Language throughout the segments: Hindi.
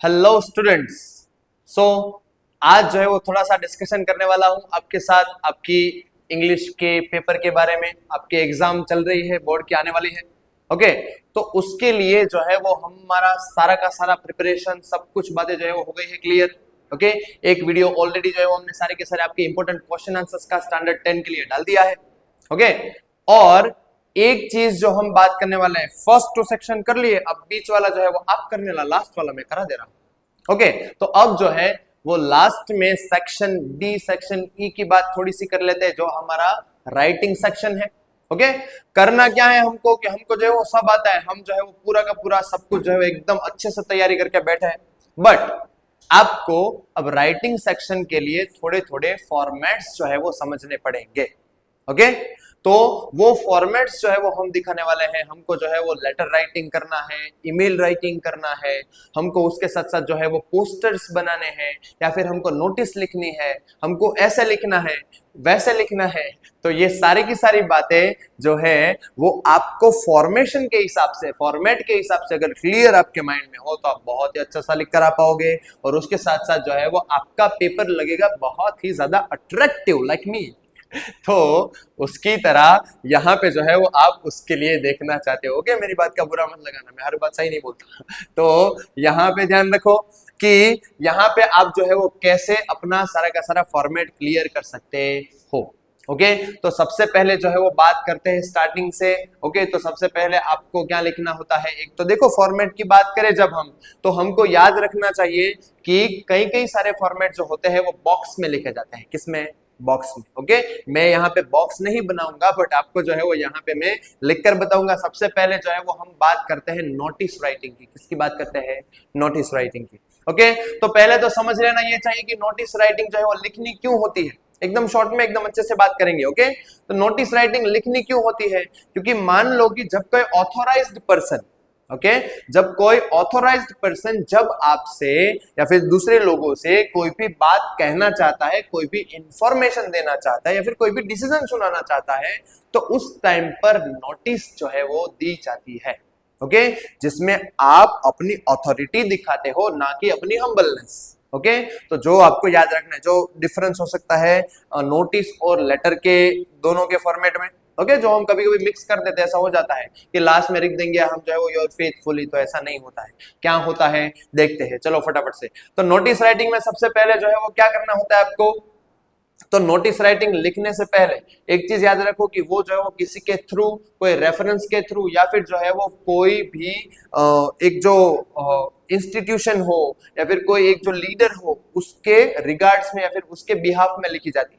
Hello students. सो आज जो है वो थोड़ा सा डिस्कशन करने वाला हूँ आपके साथ आपकी इंग्लिश के पेपर के बारे में। आपके एग्जाम चल रही है, बोर्ड की आने वाली है। ओके, तो उसके लिए जो है वो हमारा सारा का सारा प्रिपरेशन, सब कुछ बातें जो है वो हो गई है क्लियर। ओके, एक वीडियो ऑलरेडी जो है वो हमने सारे के सारे आपके इंपॉर्टेंट क्वेश्चन आंसर्स का स्टैंडर्ड 10 के लिए डाल दिया है। ओके, और एक चीज जो हम बात करने वाले हैं, फर्स्ट टू सेक्शन कर लिए, अब बीच वाला जो है वो आप करने वाला, लास्ट वाला मैं करा दे रहा हूं। ओके, तो अब जो है वो लास्ट में सेक्शन डी सेक्शन ई की बात थोड़ी सी कर लेते हैं, जो हमारा राइटिंग सेक्शन है। ओके, करना क्या है हमको कि हमको जो है वो सब आता है, हम जो है वो पूरा का पूरा सब कुछ जो है एकदम अच्छे से तैयारी करके बैठे हैं। बट आपको अब राइटिंग सेक्शन के लिए थोड़े थोड़े फॉर्मेट्स जो है वो समझने पड़ेंगे। ओके, तो वो फॉर्मेट्स जो है वो हम दिखाने वाले हैं। हमको जो है वो लेटर राइटिंग करना है, ईमेल राइटिंग करना है, हमको उसके साथ साथ जो है वो पोस्टर्स बनाने हैं, या फिर हमको नोटिस लिखनी है, हमको ऐसे लिखना है, वैसे लिखना है। तो ये सारी की सारी बातें जो है वो आपको फॉर्मेशन के हिसाब से, फॉर्मेट के हिसाब से अगर क्लियर आपके माइंड में हो तो आप बहुत ही अच्छा सा लिख कर आ पाओगे, और उसके साथ साथ जो है वो आपका पेपर लगेगा बहुत ही ज्यादा अट्रैक्टिव, लाइक मी। तो उसकी तरह यहाँ पे जो है वो आप उसके लिए देखना चाहते हो। ओके, मेरी बात का बुरा मत लगाना, मैं हर बात सही नहीं बोलता। तो यहाँ पे ध्यान रखो कि यहाँ पे आप जो है वो कैसे अपना सारा का सारा फॉर्मेट क्लियर कर सकते हो। ओके, तो सबसे पहले जो है वो बात करते हैं स्टार्टिंग से। ओके, तो सबसे पहले आपको क्या लिखना होता है, एक तो देखो फॉर्मेट की बात करें जब हम, तो हमको याद रखना चाहिए कि कई कई सारे फॉर्मेट जो होते हैं वो बॉक्स में लिखे जाते हैं। किसमें? बॉक्स में। ओके, मैं यहाँ पे बॉक्स नहीं बनाऊंगा, बट आपको जो है वो यहाँ पे मैं लिखकर बताऊंगा। सबसे पहले जो है वो हम बात करते हैं नोटिस राइटिंग की। किसकी बात करते हैं? नोटिस राइटिंग की। ओके, तो पहले तो समझ लेना ये चाहिए कि नोटिस राइटिंग जो है वो लिखनी क्यों होती है। एकदम शॉर्ट में एकदम अच्छे से बात करेंगे। ओके, तो नोटिस राइटिंग लिखनी क्यों होती है? क्योंकि मान लो कि जब कोई ऑथोराइज्ड पर्सन, ओके, जब कोई ऑथोराइज्ड पर्सन जब आपसे या फिर दूसरे लोगों से कोई भी बात कहना चाहता है, कोई भी इंफॉर्मेशन देना चाहता है, या फिर कोई भी डिसीजन सुनाना चाहता है, तो उस टाइम पर नोटिस जो है वो दी जाती है। ओके, जिसमें आप अपनी अथॉरिटी दिखाते हो, ना कि अपनी हम्बलनेस। ओके, तो जो आपको याद रखना है, जो डिफरेंस हो सकता है नोटिस और लेटर के दोनों के फॉर्मेट में। ओके, जो हम कभी कभी मिक्स कर देते हैं, ऐसा हो जाता है कि लास्ट में लिख देंगे हम जो है वो योर फेथफुली, तो ऐसा नहीं होता है। क्या होता है देखते हैं, चलो फटाफट से। तो नोटिस राइटिंग में सबसे पहले जो है वो क्या करना होता है आपको, तो नोटिस राइटिंग लिखने से पहले एक चीज याद रखो कि वो जो है वो किसी के थ्रू, कोई रेफरेंस के थ्रू, या फिर जो है वो कोई भी एक जो इंस्टीट्यूशन हो, या फिर कोई एक जो लीडर हो, उसके रिगार्ड्स में या फिर उसके बिहाफ में लिखी जाती है।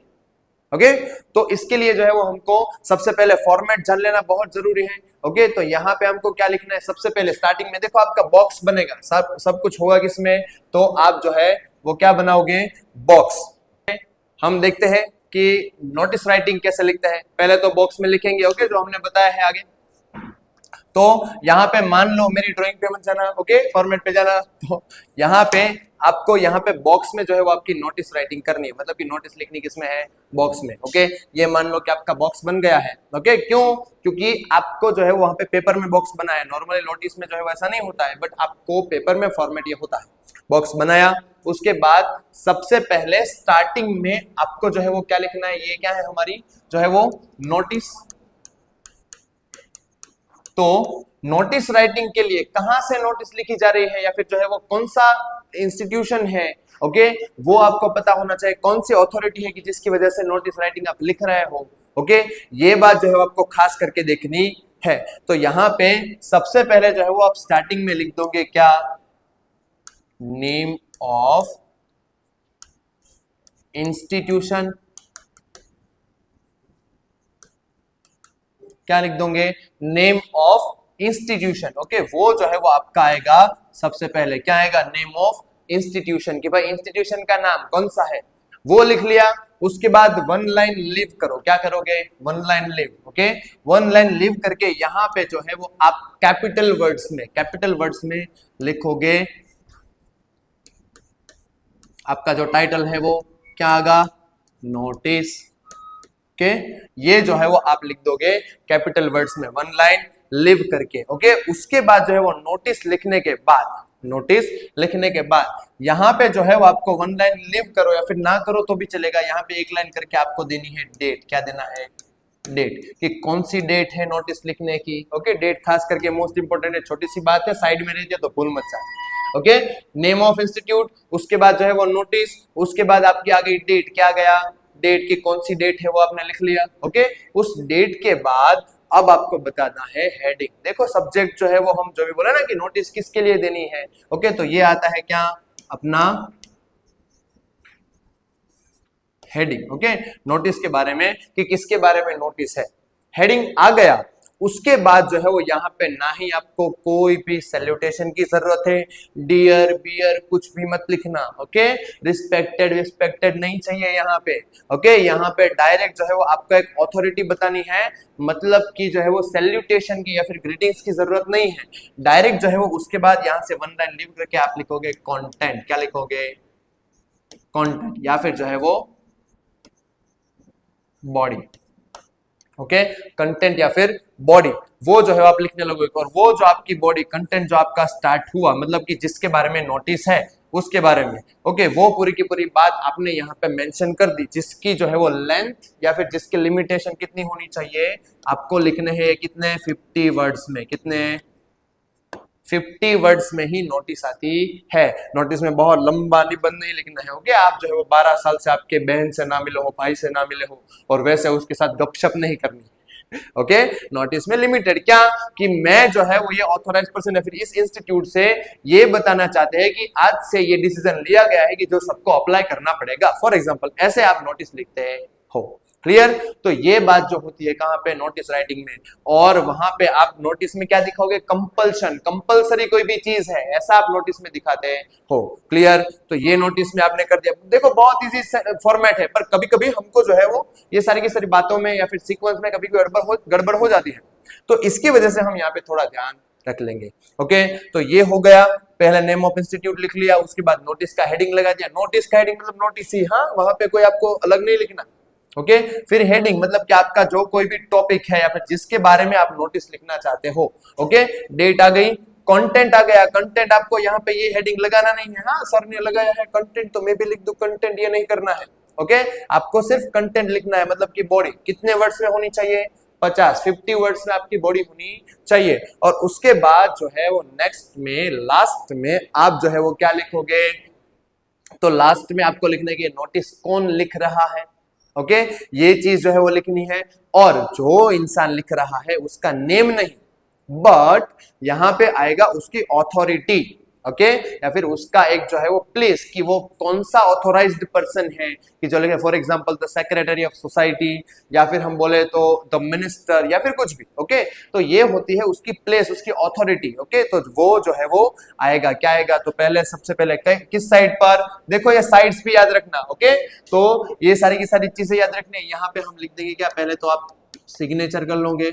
ओके, तो इसके लिए जो है वो हमको सबसे पहले फॉर्मेट जान लेना बहुत जरूरी है। ओके, तो यहाँ पे हमको क्या लिखना है, सबसे पहले स्टार्टिंग में देखो आपका बॉक्स बनेगा, सब कुछ होगा किसमें, तो आप जो है वो क्या बनाओगे, बॉक्स। हम देखते हैं कि नोटिस राइटिंग कैसे लिखते हैं। पहले तो बॉक्स में लिखेंगे, ओके, जो हमने बताया है आगे। तो यहाँ पे मान लो मेरी ड्राइंग पे मत जाना, ओके, फॉर्मेट पे जाना। तो यहाँ पे आपको यहाँ पे बॉक्स में जो है वो आपकी नोटिस राइटिंग करनी है, मतलब कि नोटिस लिखनी किसमें है, बॉक्स में। ओके, ये मान लो कि आपका बॉक्स बन गया है। ओके, क्यों? क्योंकि आपको जो है वहां पे पेपर में बॉक्स बनाया है। नॉर्मली नोटिस में जो है वैसा नहीं होता है, बट आपको पेपर में फॉर्मेट ये होता है। बॉक्स बनाया, उसके बाद सबसे पहले स्टार्टिंग में आपको जो है वो क्या लिखना है, ये क्या है हमारी जो है वो नोटिस। तो नोटिस राइटिंग के लिए कहां से नोटिस लिखी जा रही है, या फिर जो है वो कौन सा इंस्टीट्यूशन है, ओके, वो आपको पता होना चाहिए। कौन सी अथॉरिटी है कि जिसकी वजह से नोटिस राइटिंग आप लिख रहे हो। ओके, ये बात जो है आपको खास करके देखनी है। तो यहां पे सबसे पहले जो है वो आप स्टार्टिंग में लिख दोगे क्या, नेम ऑफ इंस्टीट्यूशन। क्या लिख दोगे, नेम ऑफ इंस्टीट्यूशन। ओके, वो जो है वो आपका आएगा सबसे पहले, क्या आएगा, नेम ऑफ इंस्टीट्यूशन, कि भाई इंस्टीट्यूशन का नाम कौन सा है, वो लिख लिया। उसके बाद वन लाइन लिव करो, क्या करोगे, one line live. Okay, one line live करके यहां पे जो है वो आप कैपिटल वर्ड्स में लिखोगे। आपका जो टाइटल है वो क्या आएगा, नोटिस के, ये जो है वो आप लिख दोगे कैपिटल वर्ड्स में, वन लाइन लिव करके। ओके, उसके बाद जो है वो नोटिस लिखने के बाद नोटिस लिखने के बाद यहाँ पे जो है वो आपको वन लाइन लीव करो या फिर ना करो तो भी चलेगा, यहाँ पे एक लाइन करके आपको देनी है डेट। क्या देना है? डेट, कि कौन सी डेट है नोटिस लिखने की। ओके, डेट खास करके मोस्ट इंपोर्टेंट है, छोटी सी बात है, साइड में रह जाए तो भूल मत जाए। ओके, नेम ऑफ इंस्टीट्यूट, उसके बाद जो है वो नोटिस, उसके बाद आपकी आ गई डेट। क्या गया? डेट की कौन सी डेट है वो आपने लिख लिया। ओके, उस डेट के बाद अब आपको बताना है हेडिंग। देखो सब्जेक्ट जो है वो हम जो भी बोला ना कि नोटिस किसके लिए देनी है। ओके, तो ये आता है क्या? अपना हेडिंग। ओके, नोटिस के बारे में कि किसके बारे में नोटिस है, हेडिंग आ गया। उसके बाद जो है वो यहाँ पे ना ही आपको कोई भी सैल्यूटेशन की जरूरत है, डियर बियर कुछ भी मत लिखना। ओके, रिस्पेक्टेड विस्पेक्टेड नहीं चाहिए यहाँ पे। ओके, यहाँ पे डायरेक्ट जो है वो आपको एक अथॉरिटी बतानी है, मतलब कि जो है वो सैल्यूटेशन की या फिर ग्रीटिंग्स की जरूरत नहीं है। डायरेक्ट जो है वो उसके बाद यहाँ से वन लाइन लीव करके आप लिखोगे कंटेंट। क्या लिखोगे? कंटेंट, या फिर जो है वो बॉडी। ओके, कंटेंट या फिर बॉडी, वो जो है आप लिखने लगोगे। और वो जो आपकी बॉडी कंटेंट जो आपका स्टार्ट हुआ, मतलब कि जिसके बारे में नोटिस है उसके बारे में, ओके, वो पूरी की पूरी बात आपने यहाँ पे मेंशन कर दी, जिसकी जो है वो लेंथ या फिर जिसकी लिमिटेशन कितनी होनी चाहिए आपको लिखने हैं। कितने? 50 वर्ड्स में। कितने? 50 वर्ड्स में ही नोटिस आती है। नोटिस में बहुत लंबा निबंध नहीं लिखना है। ओके, आप जो है वो 12 साल से आपके बहन से ना मिले हो, भाई से ना मिले हो और वैसे उसके साथ गपशप नहीं करनी। ओके, नोटिस में लिमिटेड क्या कि मैं जो है वो ये ऑथोराइज पर्सन या फिर इस इंस्टीट्यूट से ये बताना चाहते हैं कि आज से ये डिसीजन लिया गया है कि जो सबको अप्लाई करना पड़ेगा। फॉर एग्जांपल ऐसे आप नोटिस लिखते हो। क्लियर? तो ये बात जो होती है कहां पे? नोटिस राइटिंग में। और वहां पे आप नोटिस में क्या दिखाओगे? कंपल्शन, कंपल्सरी कोई भी चीज है ऐसा आप नोटिस में दिखाते हो। क्लियर? तो ये नोटिस में आपने कर दिया। देखो बहुत इजी फॉर्मेट है, पर कभी कभी हमको जो है वो ये सारी की सारी बातों में या फिर सीक्वेंस में कभी गड़बड़ हो जाती है, तो इसकी वजह से हम यहाँ पे थोड़ा ध्यान रख लेंगे। ओके, तो ये हो गया। पहले नेम ऑफ इंस्टीट्यूट लिख लिया, उसके बाद नोटिस का हेडिंग लगा दिया। नोटिस का हेडिंग मतलब नोटिस ही, हाँ, वहां पे कोई आपको अलग नहीं लिखना। ओके, फिर हेडिंग मतलब कि आपका जो कोई भी टॉपिक है या फिर जिसके बारे में आप नोटिस लिखना चाहते हो। ओके, डेट आ गई, कंटेंट आ गया। कंटेंट आपको यहाँ पे ये हेडिंग लगाना नहीं है, हाँ सर ने लगाया है कंटेंट तो मैं भी लिख दूं कंटेंट, ये नहीं करना है। ओके, आपको सिर्फ कंटेंट लिखना है, मतलब कि बॉडी कितने वर्ड्स में होनी चाहिए? 50 वर्ड्स में आपकी बॉडी होनी चाहिए। और उसके बाद जो है वो नेक्स्ट में लास्ट में आप जो है वो क्या लिखोगे? तो लास्ट में आपको लिखने की नोटिस कौन लिख रहा है। ओके, ये चीज जो है वो लिखनी है। और जो इंसान लिख रहा है उसका नेम नहीं, बट यहां पे आएगा उसकी ऑथोरिटी। ओके, या फिर उसका एक जो है वो प्लेस कि वो कौन सा ऑथोराइज्ड पर्सन है कि जो लिखे, for example the secretary of society, या फिर हम बोले तो द मिनिस्टर, या फिर कुछ भी। ओके, तो ये होती है उसकी प्लेस, उसकी ऑथोरिटी। ओके, तो वो जो है वो आएगा। क्या आएगा? तो पहले सबसे पहले किस साइड पर? देखो ये साइड्स भी याद रखना। ओके, तो ये सारी की सारी चीजें याद रखनी। यहाँ पे हम लिख देंगे क्या? पहले तो आप सिग्नेचर कर लोगे।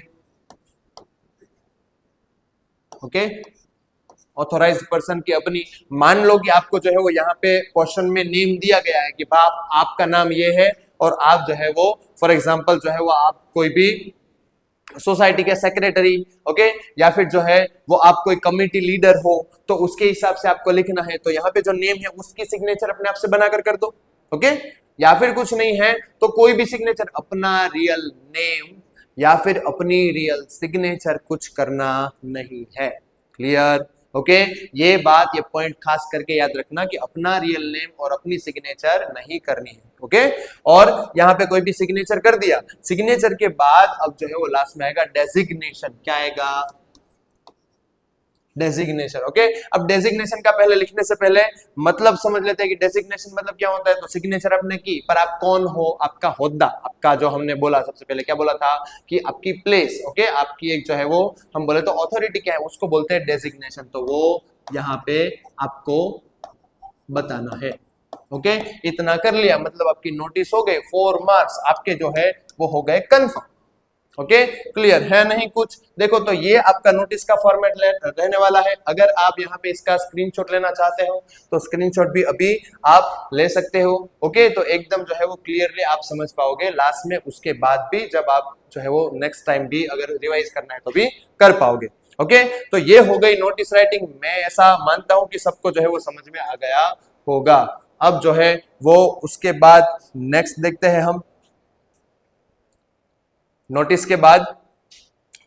ओके, ऑथोराइज्ड पर्सन की अपनी, मान लो कि आपको जो है वो यहाँ पे क्वेश्चन में नेम दिया गया है कि बाप आपका नाम ये है और आप जो है वो फॉर एग्जांपल जो है वो आप कोई भी सोसाइटी के सेक्रेटरी, ओके, या फिर जो है वो आप कोई कमिटी लीडर हो, तो उसके हिसाब से आपको लिखना है। तो यहाँ पे जो नेम है उसकी सिग्नेचर अपने आप से बनाकर कर दो। ओके, या फिर कुछ नहीं है तो कोई भी सिग्नेचर, अपना रियल नेम या फिर अपनी रियल सिग्नेचर कुछ करना नहीं है। क्लियर? ओके, ये बात, ये पॉइंट खास करके याद रखना कि अपना रियल नेम और अपनी सिग्नेचर नहीं करनी है। ओके, और यहाँ पे कोई भी सिग्नेचर कर दिया, सिग्नेचर के बाद अब जो है वो लास्ट में आएगा डेजिग्नेशन। क्या आएगा? डेजिग्नेशन। ओके, अब डेजिग्नेशन का पहले लिखने से पहले मतलब समझ लेते हैं कि डेजिग्नेशन मतलब क्या होता है। तो सिग्नेचर आपने की, पर आप कौन हो, आपका होद्दा, आपका जो हमने बोला सबसे पहले क्या बोला था कि आपकी प्लेस। ओके, आपकी एक जो है वो हम बोले तो ऑथोरिटी क्या है उसको बोलते हैं डेजिग्नेशन। तो वो यहाँ पे आपको बताना है। ओके, इतना कर लिया मतलब आपकी नोटिस हो गए, 4 मार्क्स आपके जो है वो हो गए कंफर्म। ओके, क्लियर है? नहीं कुछ? देखो तो ये आपका नोटिस का फॉर्मेट रहने वाला है। अगर आप यहाँ पे इसका स्क्रीनशॉट लेना चाहते हो तो स्क्रीनशॉट भी अभी आप ले सकते हो। ओके, तो एकदम जो है वो क्लियरली आप समझ पाओगे लास्ट में, उसके बाद भी जब आप जो है वो नेक्स्ट टाइम भी अगर रिवाइज करना है तो भी कर पाओगे। ओके, तो ये हो गई नोटिस राइटिंग। मैं ऐसा मानता हूं कि सबको जो है वो समझ में आ गया होगा। अब जो है वो उसके बाद नेक्स्ट देखते हैं हम नोटिस के बाद।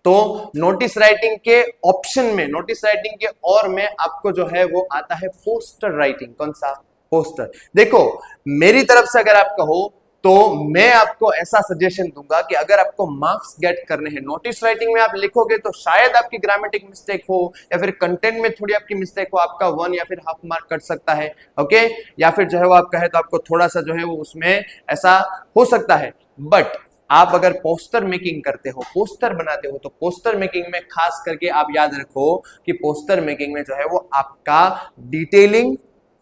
तो नोटिस राइटिंग के ऑप्शन में, नोटिस राइटिंग के और में आपको जो है वो आता है पोस्टर राइटिंग। कौन सा? पोस्टर। देखो, मेरी तरफ से अगर आप कहो तो मैं आपको ऐसा सजेशन दूंगा कि अगर आपको मार्क्स गेट करने हैं, नोटिस राइटिंग में आप लिखोगे तो शायद आपकी ग्रामेटिक मिस्टेक हो या फिर कंटेंट में थोड़ी आपकी मिस्टेक हो, आपका 1 या फिर हाफ मार्क कट सकता है। ओके, या फिर जो है वो आप कहे तो आपको थोड़ा सा जो है वो उसमें ऐसा हो सकता है। बट आप अगर पोस्टर मेकिंग करते हो, पोस्टर बनाते हो, तो पोस्टर मेकिंग में खास करके आप याद रखो कि पोस्टर मेकिंग में जो है वो आपका डिटेलिंग,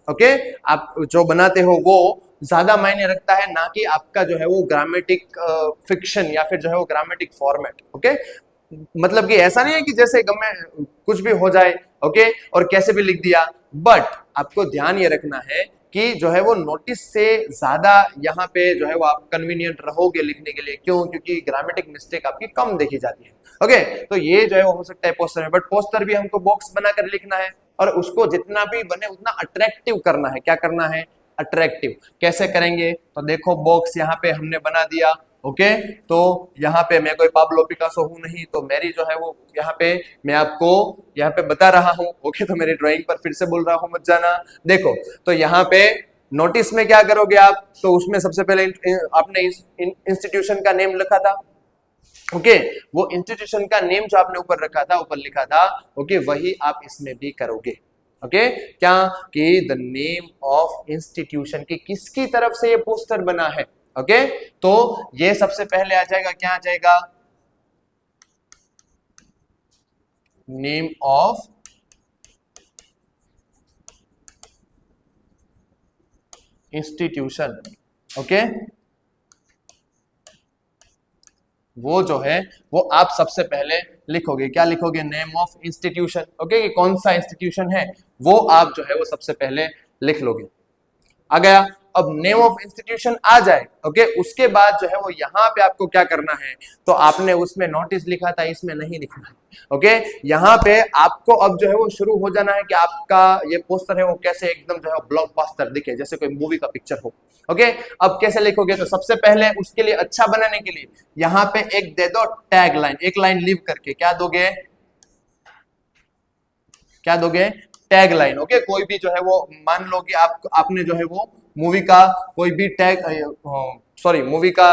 ओके, आप जो बनाते हो वो ज्यादा मायने रखता है, ना कि आपका जो है वो ग्रामेटिक फिक्शन या फिर जो है वो ग्रामेटिक फॉर्मेट। ओके, मतलब कि ऐसा नहीं है कि जैसे गमे कुछ भी हो जाए, ओके, और कैसे भी लिख दिया। बट आपको ध्यान ये रखना है कि जो है वो नोटिस से ज्यादा यहाँ पे जो है वो आप कन्वीनियंट रहोगे लिखने के लिए। क्यों? क्योंकि ग्रामेटिक मिस्टेक आपकी कम देखी जाती है। ओके, तो ये जो है वो हो सकता है पोस्टर में, बट पोस्टर भी हमको बॉक्स बनाकर लिखना है और उसको जितना भी बने उतना अट्रैक्टिव करना है। क्या करना है? अट्रैक्टिव। कैसे करेंगे? तो देखो, बॉक्स यहाँ पे हमने बना दिया। ओके, तो यहाँ पे मैं कोई पाब्लो पिकासो हूं नहीं, तो मेरी जो है वो यहाँ पे मैं आपको यहाँ पे बता रहा हूं। ओके, तो मेरी ड्राइंग पर फिर से बोल रहा हूं, मत जाना। देखो, तो यहाँ पे नोटिस में क्या करोगे आप? तो उसमें सबसे पहले आपने इंस्टीट्यूशन का नेम लिखा था। ओके, वो इंस्टीट्यूशन का नेम जो आपने ऊपर रखा था, ऊपर लिखा था, ओके, वही आप इसमें भी करोगे। ओके, क्या कि द नेम ऑफ इंस्टीट्यूशन की किसकी तरफ से ये पोस्टर बना है। ओके, तो ये सबसे पहले आ जाएगा, क्या आ जाएगा? Name of institution. ओके, वो जो है वो आप सबसे पहले लिखोगे। क्या लिखोगे? Name of institution. ओके, कि कौन सा इंस्टीट्यूशन है वो आप जो है वो सबसे पहले लिख लोगे। आ गया। अब नेम ऑफ इंस्टीट्यूशन आ जाए, ओके, उसके बाद जो है वो यहाँ पे आपको क्या करना है? तो आपने उसमें नोटिस लिखा था, इसमें नहीं लिखना है। ओके, यहाँ पे आपको अब जो है वो शुरू हो जाना है कि आपका ये पोस्टर है वो कैसे एकदम जो है ब्लॉकबस्टर दिखे, जैसे कोई मूवी का पिक्चर हो। ओके, अब कैसे लिखोगे? तो सबसे पहले उसके लिए अच्छा बनाने के लिए यहाँ पे एक दे दो टैग लाइन, एक लाइन लीव करके क्या दोगे? क्या दोगे? Tag line. ओके, कोई भी जो है वो मान लो कि आपने जो है वो मूवी का कोई भी टैग, सॉरी, मूवी का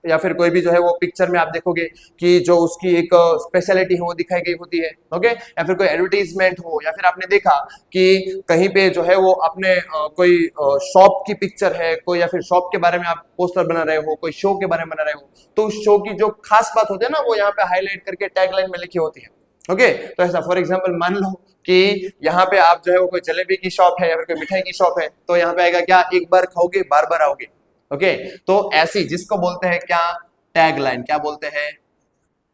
या फिर कोई भी जो है वो पिक्चर में आप देखोगे कि जो उसकी एक स्पेशलिटी है वो दिखाई गई होती है। ओके, या फिर कोई एडवर्टीजमेंट हो, या फिर आपने देखा कि कहीं पे जो है वो अपने कोई शॉप की पिक्चर है कोई, या फिर शॉप के बारे में आप पोस्टर बना रहे हो, कोई शो के बारे में बना रहे हो, तो उस शो की जो खास बात होती है ना वो यहाँ पे हाईलाइट करके टैगलाइन में लिखी होती है। ओके, तो ऐसा फॉर एग्जांपल मान लो कि यहाँ पे आप जो है वो कोई जलेबी की शॉप है या फिर कोई मिठाई की शॉप है, तो यहाँ पे आएगा क्या? एक बार खाओगे बार बार आओगे। ओके, तो ऐसी जिसको बोलते हैं क्या? Tag line. क्या बोलते हैं?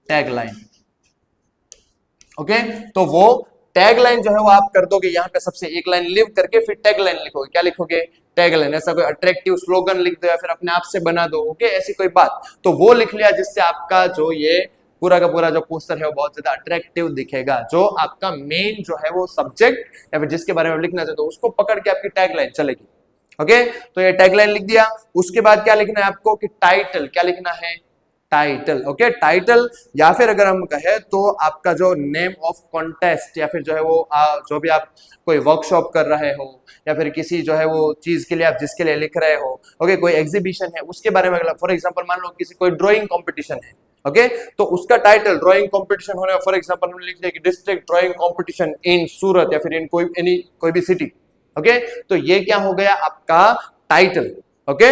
Tag line. ओके, तो वो टैग लाइन जो है वो आप कर दोगे यहाँ पे सबसे एक लाइन लिव करके फिर टैग लाइन लिखोगे। क्या लिखोगे? Tag line. ऐसा कोई अट्रैक्टिव स्लोगन लिख दो या फिर अपने आप से बना दो। ओके, ऐसी कोई बात, तो वो लिख लिया जिससे आपका जो ये पूरा का पूरा जो पोस्टर है वो बहुत ज्यादा अट्रैक्टिव दिखेगा। जो आपका मेन जो है वो सब्जेक्ट या फिर जिसके बारे में लिखना चाहते हो उसको पकड़ के आपकी टैग लाइन चलेगी। ओके, तो ये टैग लाइन लिख दिया। उसके बाद क्या लिखना है आपको? कि टाइटल। क्या लिखना है? टाइटल। ओके, टाइटल, या फिर अगर हम कहें तो आपका जो नेम ऑफ कॉन्टेस्ट, या फिर जो है वो जो भी आप कोई वर्कशॉप कर रहे हो या फिर किसी जो है वो चीज के लिए आप जिसके लिए लिख रहे हो, ओके, कोई एग्जीबिशन है उसके बारे में। फॉर एग्जांपल मान लो किसी कोई ड्राइंग कंपटीशन है, ओके, तो उसका टाइटल ड्राइंग कंपटीशन होने, फॉर एग्जांपल हम लिख दिया कि डिस्ट्रिक्ट ड्राइंग कंपटीशन इन सूरत या फिर इन कोई भी सिटी। ओके, तो ये क्या हो गया? आपका टाइटल। ओके,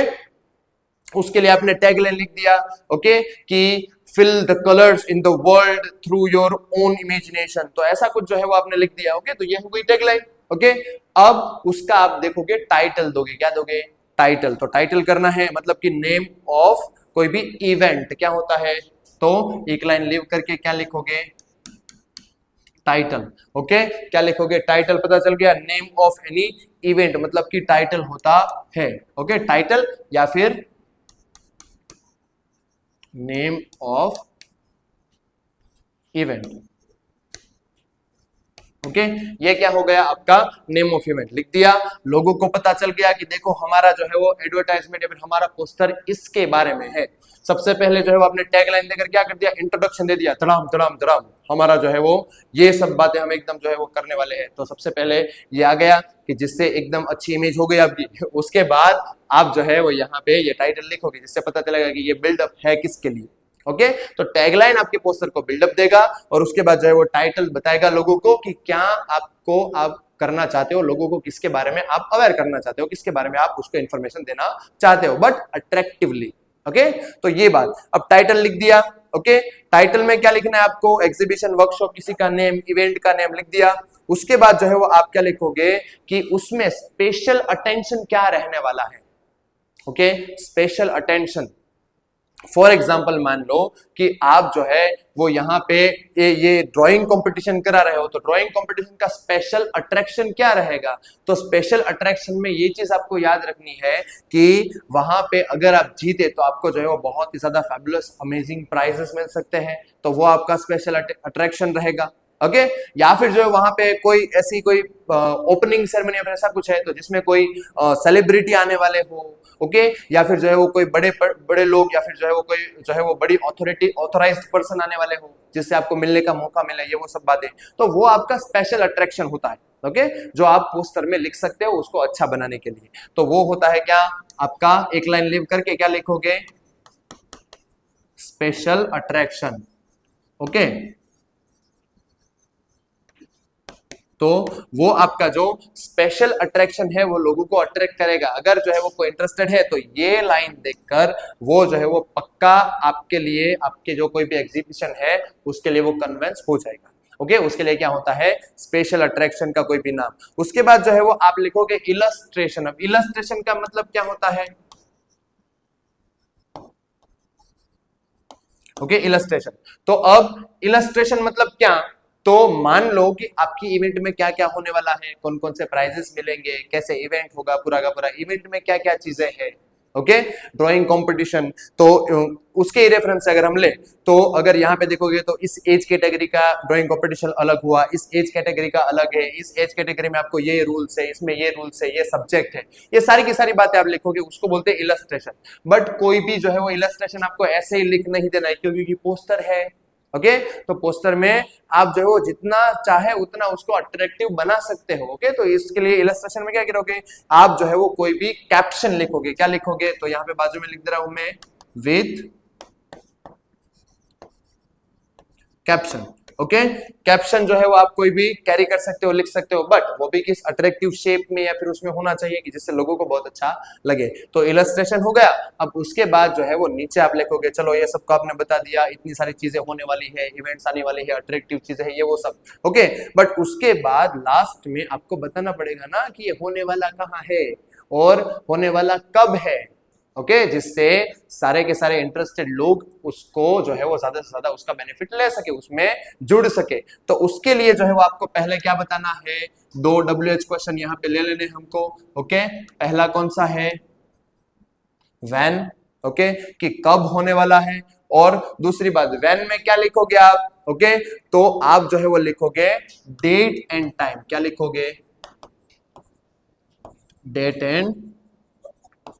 उसके लिए आपने टैगलाइन लिख दिया। ओके, कि fill the colours in the world through your own imagination, तो ऐसा कुछ जो है वो आपने लिख दिया। ओके, तो ये हो गई टैगलाइन। ओके, अब उसका आप देखोगे टाइटल दोगे। क्या दोगे? टाइटल। तो टाइटल करना है मतलब कि नेम ऑफ कोई भी इवेंट क्या होता है, तो एक लाइन लीव करके क्या लिखोगे? टाइटल। ओके, क्या लिखोगे? टाइटल। पता चल गया, नेम ऑफ एनी इवेंट मतलब कि टाइटल होता है। ओके, टाइटल या फिर नेम ऑफ इवेंट। ओके ये क्या हो गया आपका नेम ऑफ इवेंट लिख दिया, लोगों को पता चल गया कि देखो हमारा जो है वो एडवर्टाइजमेंट या फिर हमारा पोस्टर इसके बारे में है। सबसे पहले जो है वो आपने टैगलाइन देकर क्या कर दिया, इंट्रोडक्शन दे दिया, तड़ाम तड़ाम तड़ाम हमारा जो है वो ये सब बातें हम एकदम जो है वो करने वाले हैं। तो सबसे पहले ये आ गया कि जिससे एकदम अच्छी इमेज हो गई आपकी। उसके बाद आप जो है वो यहाँ पे ये टाइटल लिखोगे जिससे पता चलेगा कि ये बिल्डअप है किसके लिए। ओके तो टैगलाइन आपके पोस्टर को बिल्डअप देगा और उसके बाद जो है वो टाइटल बताएगा लोगों को कि क्या आपको आप करना चाहते हो, लोगों को किसके बारे में आप अवेयर करना चाहते हो, किसके बारे में आप उसको इंफॉर्मेशन देना चाहते हो बट अट्रैक्टिवली। ओके तो ये बात, अब टाइटल लिख दिया। ओके टाइटल में क्या लिखना है आपको, एग्जीबिशन, वर्कशॉप, किसी का नेम, इवेंट का नेम लिख दिया। उसके बाद जो है वो आप क्या लिखोगे कि उसमें स्पेशल अटेंशन क्या रहने वाला है। Okay special attention, for example मान लो कि आप जो है वो यहाँ पे ये ड्राइंग कंपटीशन करा रहे हो, तो ड्राइंग कंपटीशन का स्पेशल अट्रैक्शन क्या रहेगा। तो स्पेशल अट्रैक्शन में ये चीज आपको याद रखनी है कि वहां पे अगर आप जीते तो आपको जो है वो बहुत ही ज्यादा फैबुलस अमेजिंग प्राइजेस मिल सकते हैं, तो वो आपका स्पेशल अट्रैक्शन रहेगा। ओके या फिर जो है वहां पे कोई ऐसी कोई ओपनिंग सेरेमनी या ऐसा कुछ है तो जिसमें कोई सेलिब्रिटी आने वाले हो। ओके या फिर जो है वो कोई बड़े लोग या फिर जो है वो कोई जो है वो बड़ी ऑथोरिटी ऑथोराइज्ड पर्सन आने वाले हो जिससे आपको मिलने का मौका मिले, ये वो सब बातें, तो वो आपका स्पेशल अट्रैक्शन होता है। ओके जो आप पोस्टर में लिख सकते हो उसको अच्छा बनाने के लिए, तो वो होता है क्या आपका, एक लाइन लिव करके क्या लिखोगे, स्पेशल अट्रैक्शन। ओके तो वो आपका जो स्पेशल अट्रैक्शन है वो लोगों को अट्रैक्ट करेगा। अगर जो है वो कोई इंटरेस्टेड है तो ये लाइन देखकर वो जो है वो पक्का आपके लिए, आपके जो कोई भी एग्जीबिशन है उसके लिए वो कन्विंस हो जाएगा। ओके उसके लिए क्या होता है, स्पेशल अट्रैक्शन का कोई भी नाम। उसके बाद जो है वो आप लिखोगे इलस्ट्रेशन। अब इलस्ट्रेशन का मतलब क्या होता है, ओके इलस्ट्रेशन। तो अब इलस्ट्रेशन मतलब क्या, तो मान लो कि आपकी इवेंट में क्या क्या होने वाला है, कौन कौन से प्राइजेस मिलेंगे, कैसे इवेंट होगा, पूरा का पूरा इवेंट में क्या क्या चीजें हैं। ओके ड्राइंग कंपटीशन, तो उसके रेफरेंस से अगर हम ले तो अगर यहाँ पे देखोगे तो इस एज कैटेगरी का ड्राइंग कंपटीशन अलग हुआ, इस एज कैटेगरी का अलग है, इस एज कैटेगरी में आपको ये रूल्स है, इसमें ये रूल्स है, ये सब्जेक्ट है, ये सारी की सारी बातें आप लिखोगे, उसको बोलते हैं इलस्ट्रेशन। बट कोई भी जो है वो इलस्ट्रेशन आपको ऐसे ही लिख नहीं देना है क्योंकि पोस्टर है। ओके तो पोस्टर में आप जो है वो जितना चाहे उतना उसको अट्रैक्टिव बना सकते हो। ओके तो इसके लिए इलस्ट्रेशन में क्या करोगे, आप जो है वो कोई भी कैप्शन लिखोगे। क्या लिखोगे, तो यहाँ पे बाजू में लिख दे रहा हूं मैं, विद कैप्शन। ओके कैप्शन जो है वो आप कोई भी कैरी कर सकते हो, लिख सकते हो, बट वो भी किस अट्रैक्टिव शेप में या फिर उसमें होना चाहिए कि जिससे लोगों को बहुत अच्छा लगे। तो इलस्ट्रेशन हो गया। अब उसके बाद जो है वो नीचे आप लिखोगे, चलो ये सबको आपने बता दिया, इतनी सारी चीजें होने वाली है, इवेंट्स आने वाली है, अट्रैक्टिव चीजें है, ये वो सब। ओके बट उसके बाद लास्ट में आपको बताना पड़ेगा ना कि ये होने वाला कहाँ है और होने वाला कब है। ओके जिससे सारे के सारे इंटरेस्टेड लोग उसको जो है वो ज्यादा से ज्यादा उसका बेनिफिट ले सके, उसमें जुड़ सके। तो उसके लिए जो है वो आपको पहले क्या बताना है, दो WH क्वेश्चन यहाँ पे ले लेने हमको। ओके पहला कौन सा है, व्हेन। ओके कि कब होने वाला है, और दूसरी बात व्हेन में क्या लिखोगे आप, ओके तो आप जो है वो लिखोगे डेट एंड टाइम। क्या लिखोगे, डेट एंड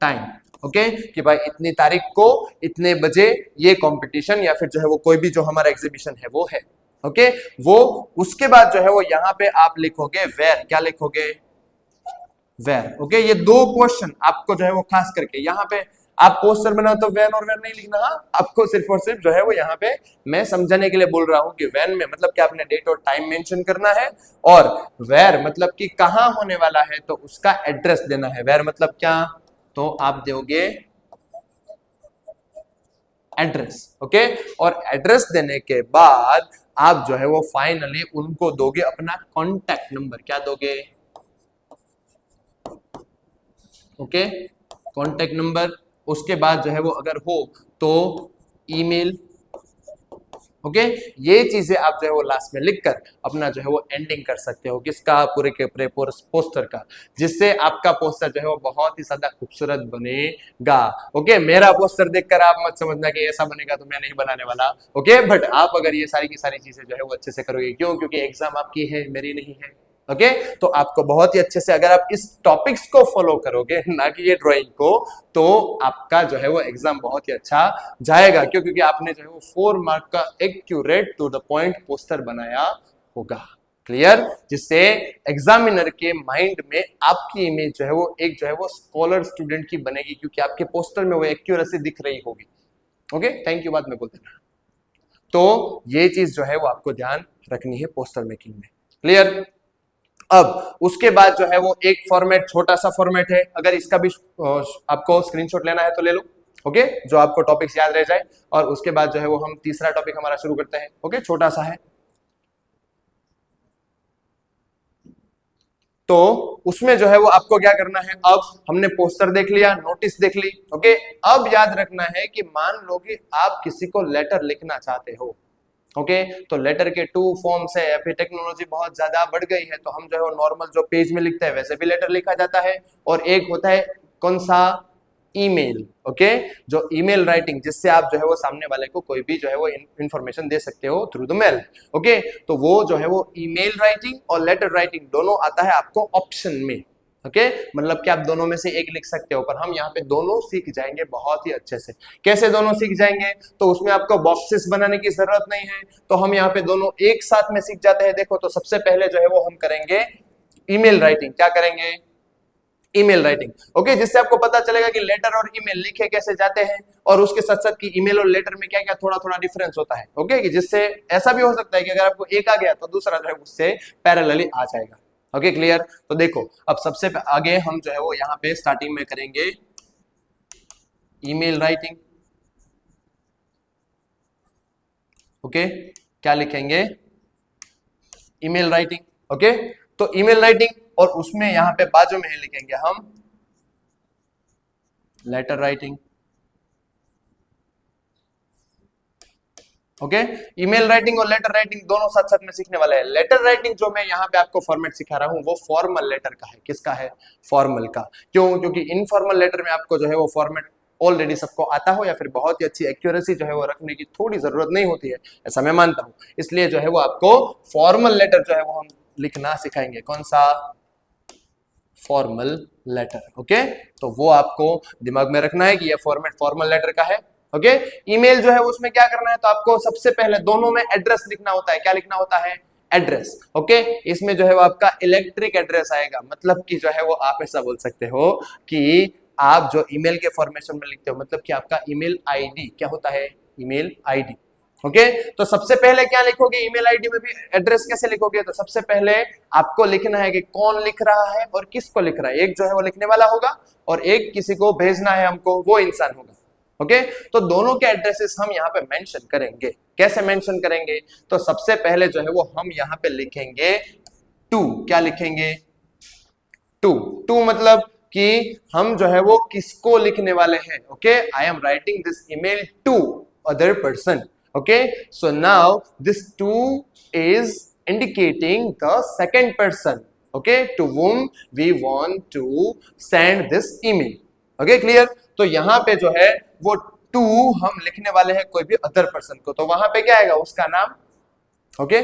टाइम। ओके कि भाई इतनी तारीख को इतने बजे ये कंपटीशन या फिर जो है वो कोई भी जो हमारा एग्जीबिशन है वो है। ओके वो उसके बाद जो है वो यहाँ पे आप लिखोगे वेयर। क्या लिखोगे, वेयर। ओके ये दो क्वेश्चन आपको जो है वो खास करके यहाँ पे आप पोस्टर बनाओ तो वैन और वेयर नहीं लिखना। आपको सिर्फ और सिर्फ जो है वो यहाँ पे मैं समझाने के लिए बोल रहा हूँ कि वैन में मतलब कि आपने डेट और टाइम मेंशन करना है, और वेयर मतलब कि कहाँ होने वाला है तो उसका एड्रेस देना है। वेयर मतलब क्या, तो आप दोगे एड्रेस। ओके और एड्रेस देने के बाद आप जो है वो फाइनली उनको दोगे अपना कॉन्टैक्ट नंबर। क्या दोगे, ओके कॉन्टैक्ट नंबर। उसके बाद जो है वो अगर हो तो ईमेल ओके ये चीजें आप जो है वो लास्ट में लिखकर अपना जो है वो एंडिंग कर सकते हो किसका पूरे के पूरे पोस्टर का, जिससे आपका पोस्टर जो है वो बहुत ही ज्यादा खूबसूरत बनेगा। ओके मेरा पोस्टर देखकर आप मत समझना कि ऐसा बनेगा तो मैं नहीं बनाने वाला। ओके बट आप अगर ये सारी की सारी चीजें जो है वो अच्छे से करोगे, क्यों? क्योंकि एग्जाम आपकी है, मेरी नहीं है। ओके तो आपको बहुत ही अच्छे से अगर आप इस टॉपिक्स को फॉलो करोगे, ना कि ये ड्राइंग को, तो आपका जो है वो एग्जाम बहुत ही अच्छा जाएगा। क्यों? क्योंकि आपने जो है वो 4 मार्क का accurate to the point poster बनाया होगा। क्लियर? जिससे एग्जामिनर के माइंड में आपकी इमेज जो है वो एक जो है वो स्कॉलर स्टूडेंट की बनेगी, क्योंकि आपके पोस्टर में वो एक्यूरेसी दिख रही होगी। ओके थैंक यू, बाद में बोल देना। तो ये चीज जो है वो आपको ध्यान रखनी है पोस्टर मेकिंग में। क्लियर? अब उसके बाद जो है वो एक फॉर्मेट, छोटा सा फॉर्मेट है, अगर इसका भी आपको स्क्रीनशॉट लेना है तो ले लो। ओके जो आपको टॉपिक्स याद रह जाए, और उसके बाद जो है वो हम तीसरा टॉपिक हमारा शुरू करते हैं। ओके छोटा सा है, तो उसमें जो है वो आपको क्या करना है, अब हमने पोस्टर देख लिया, नोटिस देख ली। ओके अब याद रखना है कि मान लो कि आप किसी को लेटर लिखना चाहते हो। ओके तो लेटर के 2 फॉर्म्स है, या फिर टेक्नोलॉजी बहुत ज्यादा बढ़ गई है तो हम जो है वो नॉर्मल जो पेज में लिखते हैं वैसे भी लेटर लिखा जाता है, और एक होता है कौन सा, ईमेल। ओके जो ईमेल राइटिंग, जिससे आप जो है वो सामने वाले को कोई भी जो है वो इंफॉर्मेशन दे सकते हो थ्रू द मेल। ओके तो वो जो है वो ईमेल राइटिंग और लेटर राइटिंग दोनों आता है आपको ऑप्शन में। ओके मतलब कि आप दोनों में से एक लिख सकते हो, पर हम यहाँ पे दोनों सीख जाएंगे बहुत ही अच्छे से। कैसे दोनों सीख जाएंगे? तो उसमें आपको बॉक्सेस बनाने की जरूरत नहीं है, तो हम यहाँ पे दोनों एक साथ में सीख जाते हैं। देखो तो सबसे पहले जो है वो हम करेंगे ईमेल राइटिंग। क्या करेंगे? Email writing. ओके जिससे आपको पता चलेगा कि लेटर और ईमेल लिखे कैसे जाते हैं, और उसके साथ साथ कि ईमेल और लेटर में क्या क्या थोड़ा थोड़ा डिफरेंस होता है। ओके कि जिससे ऐसा भी हो सकता है कि अगर आपको एक आ गया तो दूसरा जो है उससे पैरेलली आ जाएगा। Okay clear? तो देखो अब सबसे आगे हम जो है वो यहाँ पे स्टार्टिंग में करेंगे ईमेल राइटिंग। ओके क्या लिखेंगे? Email writing. ओके तो ईमेल राइटिंग, और उसमें यहां पे बाजू में लिखेंगे हम letter writing. Okay email writing और लेटर राइटिंग दोनों साथ साथ में सीखने वाले हैं। लेटर राइटिंग जो मैं यहाँ पे आपको फॉर्मेट सिखा रहा हूँ वो फॉर्मल लेटर का है। किसका है? फॉर्मल का। क्यों? क्योंकि इनफॉर्मल लेटर में आपको जो है वो फॉर्मेट ऑलरेडी सबको आता हो, या फिर बहुत ही अच्छी एक्यूरेसी जो है वो रखने की थोड़ी जरूरत नहीं होती है, ऐसा मैं मानता हूँ। इसलिए जो है वो आपको फॉर्मल लेटर जो है वो हम लिखना सिखाएंगे। कौन सा? Formal letter. ओके तो वो आपको दिमाग में रखना है कि ये फॉर्मेट फॉर्मल लेटर का है। ओके ईमेल जो है उसमें क्या करना है, तो आपको सबसे पहले दोनों में एड्रेस लिखना होता है। क्या लिखना होता है? एड्रेस। ओके इसमें जो है वो आपका इलेक्ट्रिक एड्रेस आएगा, मतलब कि जो है वो आप ऐसा बोल सकते हो कि आप जो ईमेल के फॉर्मेशन में लिखते हो, मतलब कि आपका ईमेल आईडी क्या होता है? Email ID. ओके तो सबसे पहले क्या लिखोगे? ईमेल आईडी में भी एड्रेस कैसे लिखोगे? तो सबसे पहले आपको लिखना है कि कौन लिख रहा है और किसको लिख रहा है। एक जो है वो लिखने वाला होगा, और एक किसी को भेजना है हमको, वो इंसान होगा। ओके तो दोनों के एड्रेसेस हम यहाँ पे मेंशन करेंगे। कैसे मेंशन करेंगे? तो सबसे पहले जो है वो हम यहाँ पे लिखेंगे टू। क्या लिखेंगे? टू। टू मतलब कि हम जो है वो किसको लिखने वाले हैं। Okay I am writing this email to other person. Okay so now this to is indicating the second person, okay, to whom we want to send this email. Okay clear? तो यहां पे जो है वो टू हम लिखने वाले हैं कोई भी अदर पर्सन को, तो वहां पे क्या आएगा? उसका नाम। ओके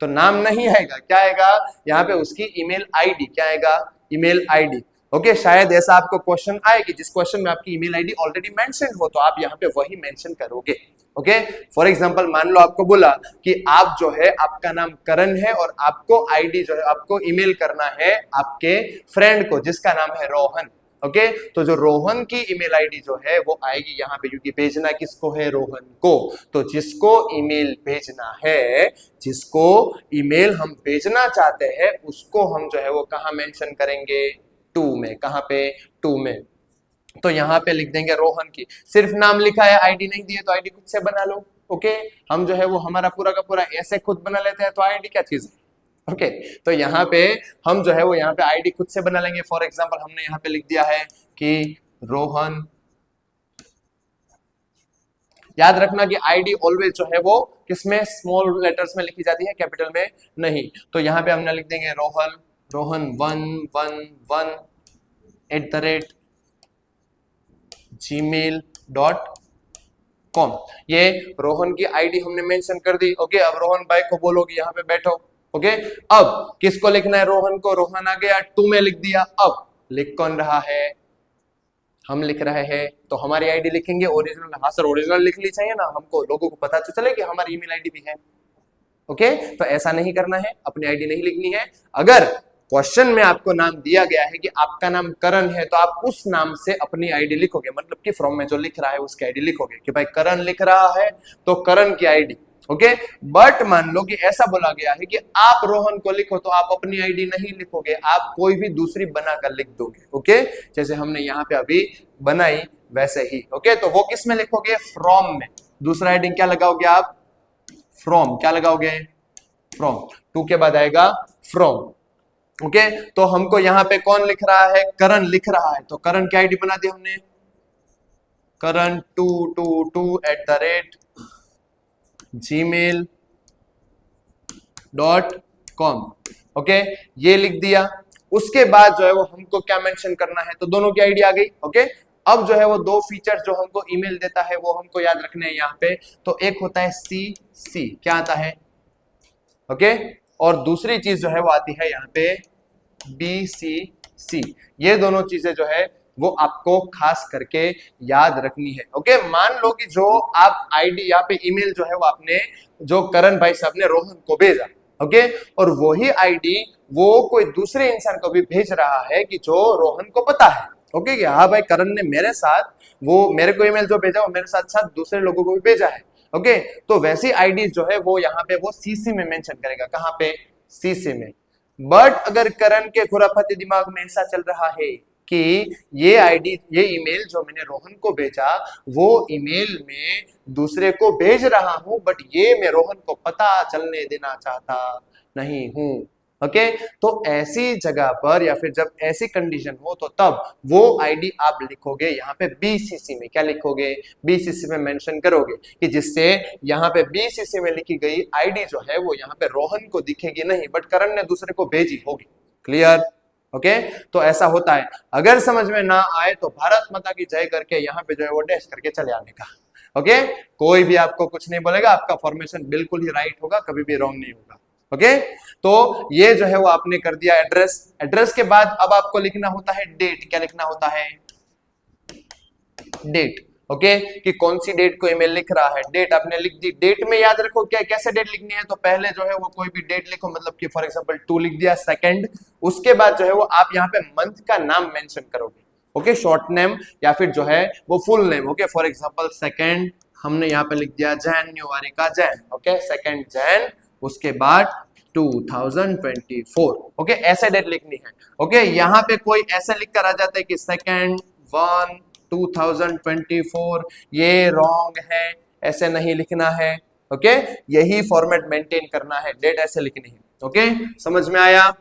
तो नाम नहीं आएगा, क्या आएगा यहाँ पे? उसकी ईमेल आईडी। क्या आएगा? Email ID. ओके शायद ऐसा आपको क्वेश्चन आए कि जिस क्वेश्चन में आपकी ईमेल आईडी ऑलरेडी मेंशन हो, तो आप यहाँ पे वही मेंशन करोगे। ओके फॉर एग्जांपल मान लो आपको बोला कि आप जो है आपका नाम करण है, और आपको आईडी जो है आपको ईमेल करना है आपके फ्रेंड को जिसका नाम है रोहन। ओके तो जो रोहन की ईमेल आईडी जो है वो आएगी यहाँ पे, क्योंकि भेजना किसको है? रोहन को। तो जिसको ईमेल भेजना है, जिसको ईमेल हम भेजना चाहते हैं, उसको हम जो है वो कहाँ मेंशन करेंगे? टू में। कहाँ पे? टू में। तो यहाँ पे लिख देंगे रोहन की। सिर्फ नाम लिखा है, आईडी नहीं दी है, तो आईडी खुद से बना लो। ओके हम जो है वो हमारा पूरा का पूरा ऐसे खुद बना लेते हैं, तो आईडी क्या चीज है? ओके तो यहाँ पे हम जो है वो यहाँ पे आईडी खुद से बना लेंगे। फॉर एग्जांपल हमने यहाँ पे लिख दिया है कि रोहन याद रखना कि आईडी ऑलवेज जो है वो किसमें, स्मॉल लेटर्स में लिखी जाती है, कैपिटल में नहीं। तो यहां पे हमने लिख देंगे रोहन, रोहन 111@gmail.com। ये रोहन की आईडी हमने मेंशन कर दी। ओके, अब रोहन भाई को बोलोगे यहाँ पे बैठो। ओके, अब किसको लिखना है, रोहन को। रोहन आ गया, टू में लिख दिया। अब लिख कौन रहा है, हम लिख रहे हैं, तो हमारी आईडी लिखेंगे ओरिजिनल। हाँ सर, ओरिजिनल लिख ली चाहिए ना, हमको लोगों को पता तो चले कि हमारी ईमेल आईडी भी है। ओके, तो ऐसा नहीं करना है, अपनी आईडी नहीं लिखनी है। अगर क्वेश्चन में आपको नाम दिया गया है कि आपका नाम करण है, तो आप उस नाम से अपनी आईडी लिखोगे, मतलब कि फ्रॉम में जो लिख रहा है उसकी आईडी लिखोगे कि भाई करण लिख रहा है तो करण की आईडी। ओके, बट मान लो कि ऐसा बोला गया है कि आप रोहन को लिखो, तो आप अपनी आईडी नहीं लिखोगे, आप कोई भी दूसरी बनाकर लिख दोगे। ओके, जैसे हमने यहाँ पे अभी बनाई वैसे ही। ओके, तो वो किस में लिखोगे, फ्रॉम में। दूसरा हेडिंग क्या लगाओगे आप, फ्रॉम। क्या लगाओगे, फ्रॉम। टू के बाद आएगा फ्रॉम। ओके, तो हमको यहां पे कौन लिख रहा है, करण लिख रहा है, तो करण की आईडी बना दी हमने, करण 222@gmail.com। ओके, ये लिख दिया। उसके बाद जो है वो हमको क्या मेंशन करना है, तो दोनों की आईडी आ गई। ओके, अब जो है वो दो फीचर्स जो हमको ईमेल देता है वो हमको याद रखने हैं यहाँ पे। तो एक होता है CC, क्या आता है, ओके, और दूसरी चीज जो है वो आती है यहाँ पे BCC। ये दोनों चीजें जो है वो आपको खास करके याद रखनी है। ओके, मान लो कि जो आप आईडी यहाँ पे ईमेल जो है वो आपने, जो करण भाई साहब ने रोहन को भेजा, ओके, और वही आईडी वो कोई दूसरे इंसान को भी भेज रहा है कि जो रोहन को पता है। ओके, कि हाँ भाई करण ने मेरे साथ, वो मेरे को ईमेल जो भेजा वो मेरे साथ साथ दूसरे लोगों को भी भेजा है। ओके, तो वैसी आईडी जो है वो यहाँ पे वो CC में मेंशन करेगा। कहाँ पे, CC में। बट अगर करण के खुराफाती दिमाग में ऐसा चल रहा है कि ये आईडी, ये ईमेल जो मैंने रोहन को भेजा, वो ईमेल में दूसरे को भेज रहा हूं, बट ये मैं रोहन को पता चलने देना चाहता नहीं हूं। ओके, तो ऐसी जगह पर या फिर जब ऐसी कंडीशन हो तो तब वो आईडी आप लिखोगे यहाँ पे BCC में। क्या लिखोगे, BCC में मेंशन करोगे कि जिससे यहाँ पे BCC में लिखी गई आईडी जो है वो यहाँ पे रोहन को दिखेगी नहीं, बट करण ने दूसरे को भेजी होगी। क्लियर, ओके, तो ऐसा होता है। अगर समझ में ना आए तो भारत माता की जय करके यहाँ पे जो है वो डैश करके चले आने का। ओके, कोई भी आपको कुछ नहीं बोलेगा, आपका फॉर्मेशन बिल्कुल ही राइट होगा, कभी भी रॉन्ग नहीं होगा। ओके, तो ये जो है वो आपने कर दिया एड्रेस। एड्रेस के बाद अब आपको लिखना होता है डेट। क्या लिखना होता है, डेट। ओके, कि कौन सी डेट को ईमेल लिख रहा है, डेट आपने लिख दी। डेट में याद रखो क्या, कैसे डेट लिखनी है, तो पहले जो है वो कोई भी डेट लिखो, मतलब कि फॉर एग्जांपल 2 लिख दिया, सेकंड। उसके बाद जो है वो आप यहाँ पे मंथ का नाम मेंशन करोगे। ओके, शॉर्ट नेम या फिर जो है वो full name. Okay, for example second हमने यहाँ पे लिख दिया जनवरी का जैन। ओके, सेकंड जैन, उसके बाद 2024। ओके, ऐसे डेट लिखनी है। ओके, यहाँ पे कोई ऐसे लिख कर आ जाता है कि सेकंड 1 2024, ये रॉन्ग है, ऐसे नहीं लिखना है। ओके, यही फॉर्मेट मेंटेन करना है, डेट ऐसे लिखनी है। ओके, समझ में आया,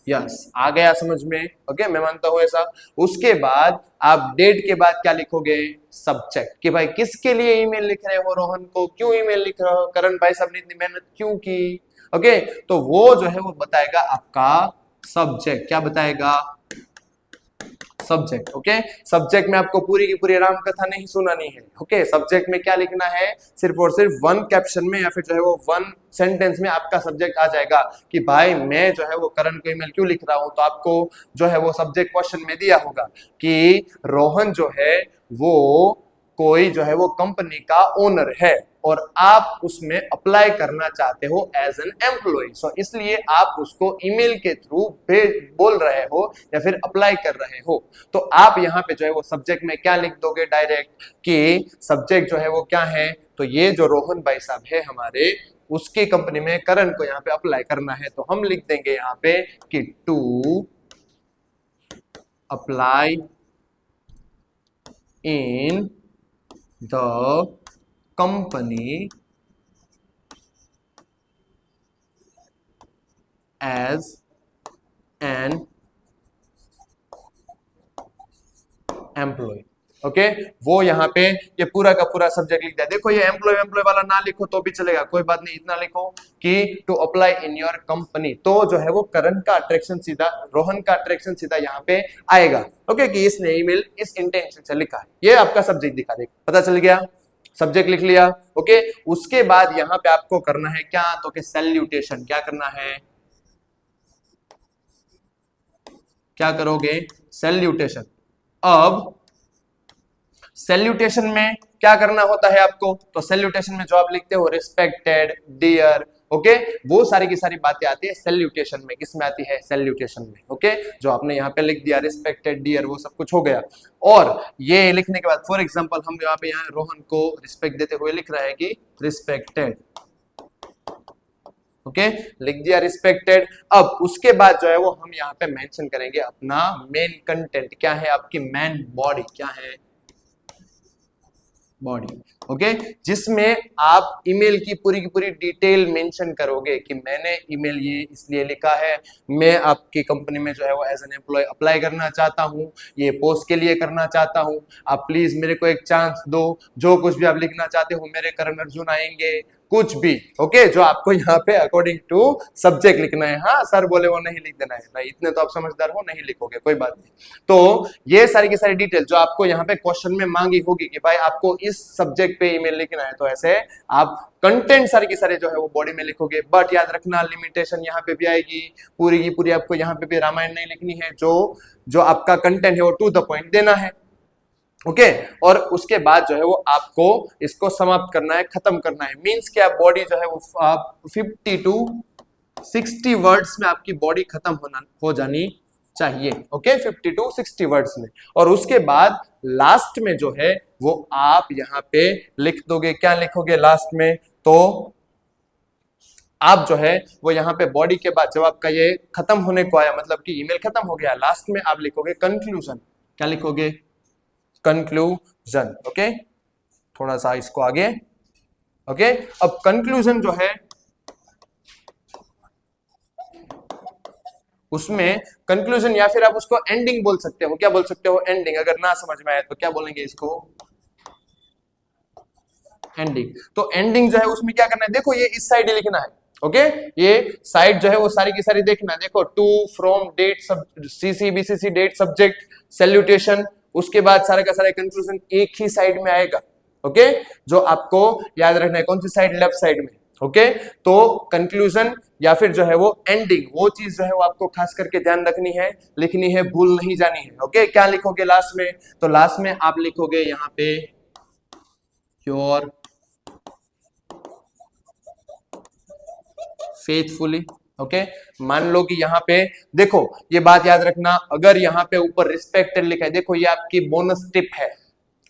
यस आ गया समझ में। ओके, मैं मानता हूं ऐसा। उसके बाद आप डेट के बाद क्या लिखोगे, सब्जेक्ट, कि भाई किसके लिए ईमेल लिख रहे हो, रोहन को क्यों ईमेल लिख रहे हो, करण भाई साहब ने इतनी मेहनत क्यों की। ओके, तो वो जो है वो बताएगा आपका सब्जेक्ट। क्या बताएगा, सब्जेक्ट। ओके, सब्जेक्ट में आपको पूरी की पूरी राम कथा नहीं सुनानी है। ओके, सब्जेक्ट में क्या लिखना है, सिर्फ और सिर्फ वन कैप्शन में या फिर जो है वो वन सेंटेंस में आपका सब्जेक्ट आ जाएगा कि भाई मैं जो है वो करण को ईमेल क्यों लिख रहा हूं। तो आपको जो है वो सब्जेक्ट क्वेश्चन में दिया होगा कि रोहन जो है वो कोई जो है वो कंपनी का ओनर है और आप उसमें अप्लाई करना चाहते हो एज एन एम्प्लॉय। सो इसलिए आप उसको ईमेल के थ्रू बोल रहे हो या फिर अप्लाई कर रहे हो। तो आप यहाँ पे जो है वो सब्जेक्ट में क्या लिख दोगे, डायरेक्ट कि सब्जेक्ट जो है वो क्या है, तो ये जो रोहन भाई साहब है हमारे, उसकी कंपनी में करण को यहाँ पे अप्लाई करना है। तो हम लिख देंगे यहाँ पे कि to apply in the company as an employee। Okay वो यहाँ पे ये पूरा का पूरा सब्जेक्ट लिख दिया। देखो ये एम्प्लॉय वाला ना लिखो तो भी चलेगा, कोई बात नहीं, इतना लिखो कि to apply in your company, तो जो है वो करण का अट्रैक्शन सीधा, रोहन का अट्रैक्शन सीधा यहाँ पे आएगा। ओके कि इसने ईमेल इस इंटेंशन से लिखा है, ये आपका सब्जेक्ट दिखा दे, पता चल गया, सब्जेक्ट लिख लिया। ओके उसके बाद यहाँ पे आपको करना है क्या, तो कि सैल्यूटेशन, क्या करना है, क्या करोगे, सैल्यूटेशन। अब सैल्यूटेशन में क्या करना होता है आपको, तो सैल्यूटेशन में जो आप लिखते हो रिस्पेक्टेड, डियर, ओके वो सारी की सारी बातें आती है सैल्यूटेशन में, किसमें आती है, सैल्यूटेशन में। ओके जो आपने यहाँ पे लिख दिया रिस्पेक्टेड, डियर, वो सब कुछ हो गया। और ये लिखने के बाद फॉर एग्जांपल हम यहाँ पे यहाँ रोहन को रिस्पेक्ट देते हुए लिख रहा है कि रिस्पेक्टेड, ओके लिख दिया रिस्पेक्टेड। अब उसके बाद जो है वो हम यहाँ पे मेंशन करेंगे अपना मेन कंटेंट, क्या है आपकी मेन बॉडी, क्या है बॉडी, ओके जिसमें आप ईमेल की पूरी डिटेल मेंशन करोगे कि मैंने ईमेल ये इसलिए लिखा है, मैं आपकी कंपनी में जो है वो एज एन एम्प्लॉय अप्लाई करना चाहता हूँ, ये पोस्ट के लिए करना चाहता हूँ, आप प्लीज मेरे को एक चांस दो, जो कुछ भी आप लिखना चाहते हो मेरे करण अर्जुन आएंगे, कुछ भी, ओके जो आपको यहाँ पे अकॉर्डिंग टू सब्जेक्ट लिखना है। हाँ सर बोले वो नहीं लिख देना है, नहीं इतने तो आप समझदार हो, नहीं लिखोगे कोई बात नहीं। तो ये सारी की सारी डिटेल जो आपको यहाँ पे क्वेश्चन में मांगी होगी कि भाई आपको इस सब्जेक्ट पे ईमेल लिखना है, तो ऐसे आप कंटेंट सारी की सारी जो है वो बॉडी में लिखोगे। बट याद रखना लिमिटेशन यहाँ पे भी आएगी, पूरी की पूरी आपको यहाँ पे भी रामायण नहीं लिखनी है, जो आपका कंटेंट है वो टू द पॉइंट देना है। ओके और उसके बाद जो है वो आपको इसको समाप्त करना है, खत्म करना है। मींस क्या बॉडी जो है वो 50 to 60 वर्ड्स में आपकी बॉडी खत्म हो जानी चाहिए। ओके 50 to 60 वर्ड्स में। और उसके बाद लास्ट में जो है वो आप यहाँ पे लिख दोगे, क्या लिखोगे लास्ट में, तो आप जो है वो यहाँ पे बॉडी के बाद जब आपका ये खत्म होने को आया, मतलब कि ईमेल खत्म हो गया, लास्ट में आप लिखोगे कंक्लूजन। क्या लिखोगे, कंक्लूजन। ओके थोड़ा सा इसको आगे, ओके अब कंक्लूजन जो है उसमें कंक्लूजन या फिर आप उसको एंडिंग बोल सकते हो। क्या बोल सकते हो, एंडिंग। अगर ना समझ में आए तो क्या बोलेंगे इसको, एंडिंग। तो एंडिंग जो है उसमें क्या करना है, देखो ये इस साइड ही लिखना है। ओके ये साइड जो है वो सारी की सारी देखना, देखो to from date CC BCC date subject salutation, उसके बाद सारा का सारा कंक्लूजन एक ही साइड में आएगा। ओके जो आपको याद रखना है, कौन सी साइड, लेफ्ट साइड में। ओके तो कंक्लूजन या फिर जो है वो एंडिंग, वो चीज जो है वो आपको खास करके ध्यान रखनी है, लिखनी है, भूल नहीं जानी है। ओके क्या लिखोगे लास्ट में, तो लास्ट में आप लिखोगे यहाँ पे योर फेथफुली। ओके मान लो कि यहाँ पे देखो ये बात याद रखना, अगर यहाँ पे ऊपर रिस्पेक्टेड लिखा है, देखो ये आपकी बोनस टिप है।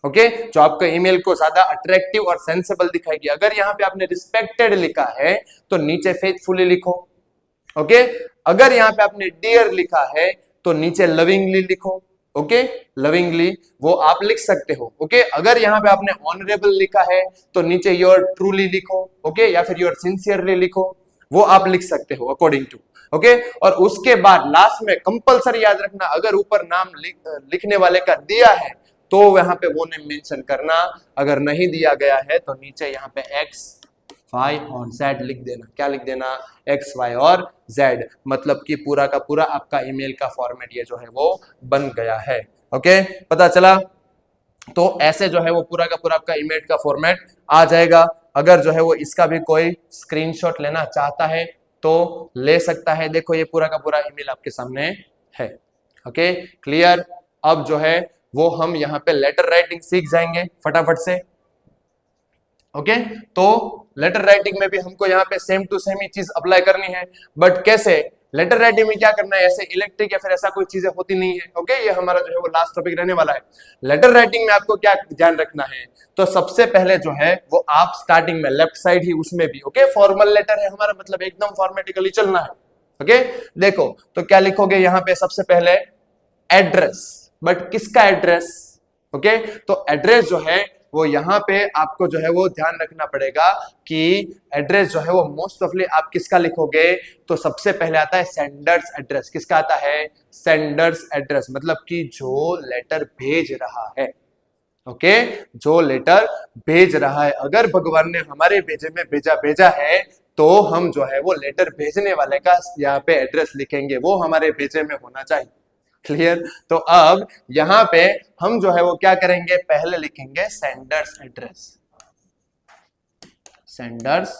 ओके जो आपका ईमेल को ज्यादा अट्रैक्टिव और सेंसेबल दिखाएगी। अगर यहाँ पे आपने रिस्पेक्टेड लिखा है तो नीचे फेथफुली लिखो। ओके अगर यहाँ पे आपने डियर लिखा है तो नीचे लविंगली लिखो। ओके लविंगली वो आप लिख सकते हो। ओके अगर यहाँ पे आपने ऑनरेबल लिखा है तो नीचे योर ट्रूली लिखो। ओके या फिर योर सिंसियरली लिखो, वो आप लिख सकते हो अकॉर्डिंग टू। ओके और उसके बाद लास्ट में कंपलसरी याद रखना, अगर ऊपर नाम लिखने वाले का दिया है तो वहां पे वो नेम मेंशन करना, अगर नहीं दिया गया है तो नीचे यहाँ पे एक्स वाई और जेड लिख देना। क्या लिख देना, एक्स वाई और जेड, मतलब कि पूरा का पूरा आपका ईमेल का फॉर्मेट ये जो है वो बन गया है। ओके पता चला, तो ऐसे जो है वो पूरा का पूरा आपका ईमेल का फॉर्मेट आ जाएगा। अगर जो है वो इसका भी कोई स्क्रीनशॉट लेना चाहता है तो ले सकता है। देखो ये पूरा का पूरा ईमेल आपके सामने है। Okay clear. अब जो है वो हम यहाँ पे लेटर राइटिंग सीख जाएंगे फटाफट से। ओके तो लेटर राइटिंग में भी हमको यहाँ पे सेम टू सेम ही चीज अप्लाई करनी है। बट कैसे, लेटर राइटिंग में क्या करना है, ऐसे इलेक्ट्रिक या फिर ऐसा कोई चीजें होती नहीं है। ओके ये हमारा जो है वो लास्ट टॉपिक रहने वाला है। लेटर राइटिंग में आपको क्या ध्यान रखना है, तो सबसे पहले जो है वो आप स्टार्टिंग में लेफ्ट साइड ही उसमें भी ओके फॉर्मल लेटर है हमारा, मतलब एकदम फॉर्मेटिकली चलना है। ओके देखो तो क्या लिखोगे यहाँ पे, सबसे पहले एड्रेस। बट किसका एड्रेस, ओके तो एड्रेस जो है वो यहाँ पे आपको जो है वो ध्यान रखना पड़ेगा कि एड्रेस जो है वो मोस्ट ऑफली आप किसका लिखोगे, तो सबसे पहले आता है सेंडर्स एड्रेस। किसका आता है, सेंडर्स एड्रेस, मतलब कि जो लेटर भेज रहा है। ओके, जो लेटर भेज रहा है, अगर भगवान ने हमारे भेजे में भेजा है तो हम जो है वो लेटर भेजने वाले का यहाँ पे एड्रेस लिखेंगे, वो हमारे भेजे में होना चाहिए। क्लियर? तो अब यहाँ पे हम जो है वो क्या करेंगे, पहले लिखेंगे सेंडर्स एड्रेस। Sender's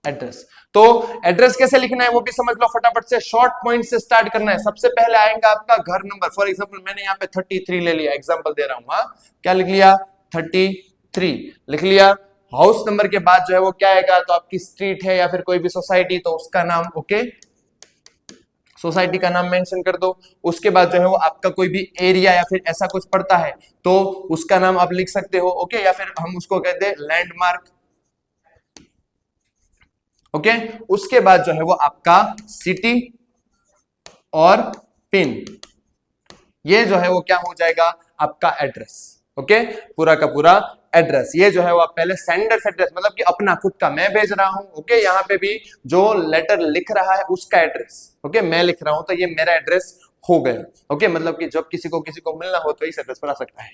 address. तो एड्रेस कैसे लिखना है वो भी समझ लो फटाफट से, शॉर्ट पॉइंट से स्टार्ट करना है। सबसे पहले आएगा आपका घर नंबर। फॉर एग्जांपल मैंने यहाँ पे 33 ले लिया, एग्जांपल दे रहा हूं। हाँ, क्या लिख लिया? 33 लिख लिया। हाउस नंबर के बाद जो है वो क्या आएगा, तो आपकी स्ट्रीट है या फिर कोई भी सोसाइटी, तो उसका नाम, ओके, सोसाइटी का नाम मेंशन कर दो। उसके बाद जो है वो आपका कोई भी एरिया या फिर ऐसा कुछ पड़ता है तो उसका नाम आप लिख सकते हो, ओके, या फिर हम उसको कहते हैं लैंडमार्क, ओके। उसके बाद जो है वो आपका सिटी और पिन, ये जो है वो क्या हो जाएगा, आपका एड्रेस, ओके, पूरा का पूरा एड्रेस। ये जो है वो आप पहले सेंडर्स एड्रेस, मतलब कि अपना खुद का, मैं भेज रहा हूं, ओके, यहाँ पे भी जो लेटर लिख रहा है उसका एड्रेस, ओके, मैं लिख रहा हूं तो ये मेरा एड्रेस हो गया, ओके, मतलब कि जब किसी को मिलना हो तो इस एड्रेस पर आ सकता है,